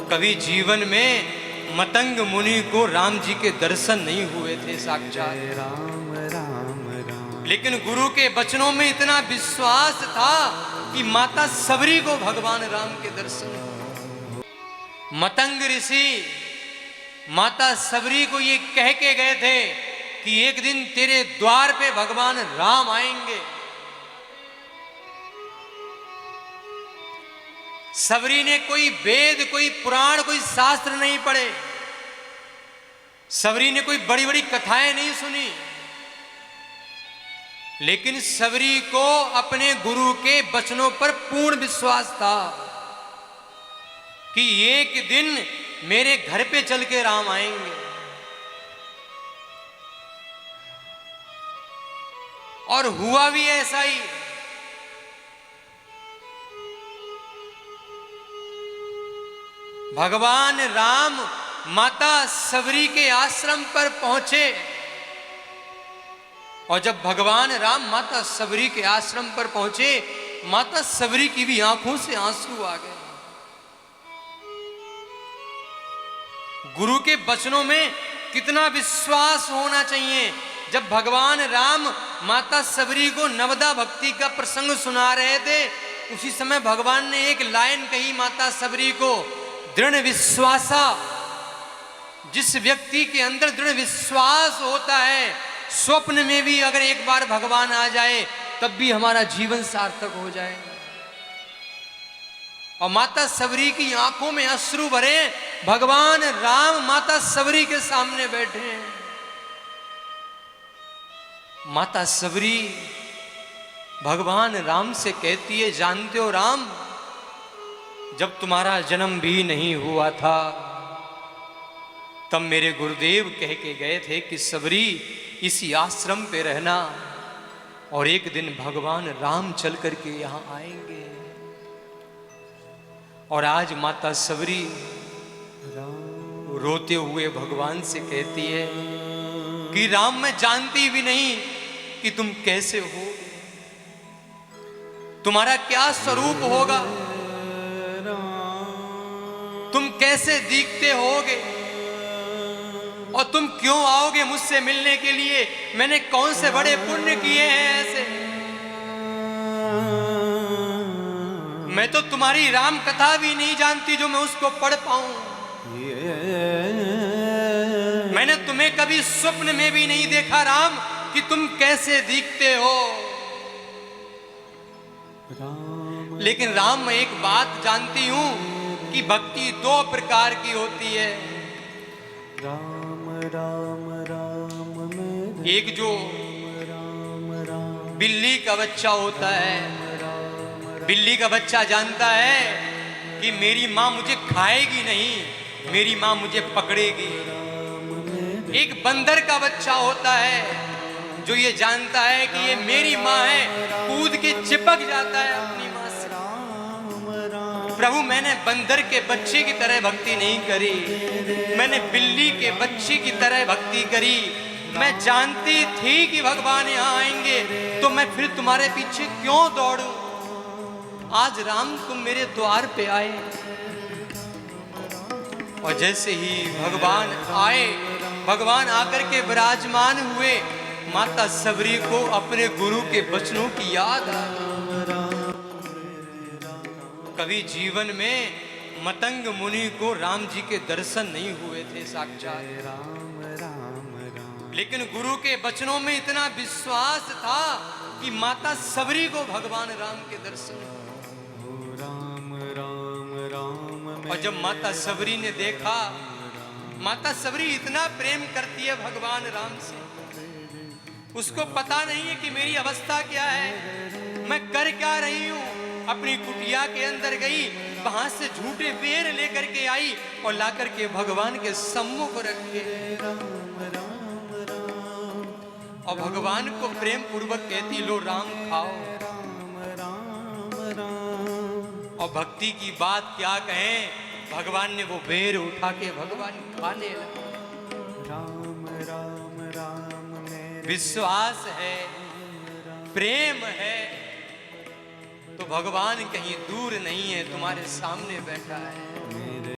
कभी जीवन में मतंग मुनि को राम जी के दर्शन नहीं हुए थे साक्षात, राम राम राम। लेकिन गुरु के वचनों में इतना विश्वास था कि माता सबरी को भगवान राम के दर्शन हुए। मतंग ऋषि माता सबरी को ये कह के गए थे कि एक दिन तेरे द्वार पे भगवान राम आएंगे। सबरी ने कोई वेद, कोई पुराण, कोई शास्त्र नहीं पढ़े। सबरी ने कोई बड़ी बड़ी कथाएं नहीं सुनी, लेकिन सबरी को अपने गुरु के वचनों पर पूर्ण विश्वास था कि एक दिन मेरे घर पे चल के राम आएंगे। और हुआ भी ऐसा ही। भगवान राम माता सबरी के आश्रम पर पहुंचे, और जब भगवान राम माता सबरी के आश्रम पर पहुंचे, माता सबरी की भी आंखों से आंसू आ गए। गुरु के वचनों में कितना विश्वास होना चाहिए। जब भगवान राम माता सबरी को नवदा भक्ति का प्रसंग सुना रहे थे, उसी समय भगवान ने एक लाइन कही माता सबरी को, दृढ़ विश्वासा। जिस व्यक्ति के अंदर दृढ़ विश्वास होता है, स्वप्न में भी अगर एक बार भगवान आ जाए तब भी हमारा जीवन सार्थक हो जाए। और माता सबरी की आंखों में अश्रु भरे, भगवान राम माता सबरी के सामने बैठे हैं। माता सबरी भगवान राम से कहती है, जानते हो राम, जब तुम्हारा जन्म भी नहीं हुआ था तब मेरे गुरुदेव कह के गए थे कि सबरी इसी आश्रम पे रहना, और एक दिन भगवान राम चल करके यहां आएंगे। और आज माता सबरी रोते हुए भगवान से कहती है कि राम, मैं जानती भी नहीं कि तुम कैसे हो, तुम्हारा क्या स्वरूप होगा, तुम कैसे दिखते होगे, और तुम क्यों आओगे मुझसे मिलने के लिए, मैंने कौन से बड़े पुण्य किए हैं ऐसे। मैं तो तुम्हारी राम कथा भी नहीं जानती जो मैं उसको पढ़ पाऊं। मैंने तुम्हें कभी स्वप्न में भी नहीं देखा राम कि तुम कैसे दिखते हो। लेकिन राम, मैं एक बात जानती हूं कि भक्ति दो प्रकार की होती है। राम राम राम, एक जो बिल्ली का बच्चा होता है, बिल्ली का बच्चा जानता है कि मेरी माँ मुझे खाएगी नहीं, मेरी माँ मुझे पकड़ेगी। एक बंदर का बच्चा होता है जो ये जानता है कि ये मेरी माँ है, कूद के चिपक जाता है अपनी माँ से। प्रभु, मैंने बंदर के बच्चे की तरह भक्ति नहीं करी, मैंने बिल्ली के बच्चे की तरह भक्ति करी। मैं जानती थी कि भगवान यहाँ आएंगे, तो मैं फिर तुम्हारे पीछे क्यों दौड़ूं। आज राम तुम मेरे द्वार पे आए, और जैसे ही भगवान आए, भगवान आकर के विराजमान हुए, माता सबरी को अपने गुरु के वचनों की याद आ गई। कभी जीवन में मतंग मुनि को राम जी के दर्शन नहीं हुए थे साक्षात, राम राम राम। लेकिन गुरु के वचनों में इतना विश्वास था कि माता सबरी को भगवान राम के दर्शन। राम राम राम। और जब माता सबरी ने देखा, माता सबरी इतना प्रेम करती है भगवान राम से, उसको पता नहीं है कि मेरी अवस्था क्या है, मैं कर क्या रही हूं। अपनी कुटिया के अंदर गई, वहां से झूठे बेर लेकर के आई और लाकर के भगवान के सम्मुख रखे, और भगवान को प्रेम पूर्वक कहती, लो राम खाओ। और भक्ति की बात क्या कहें, भगवान ने वो बेर उठा के भगवान खाने लगे। राम राम राम। विश्वास है, प्रेम है, तो भगवान कहीं दूर नहीं है, तुम्हारे सामने बैठा है।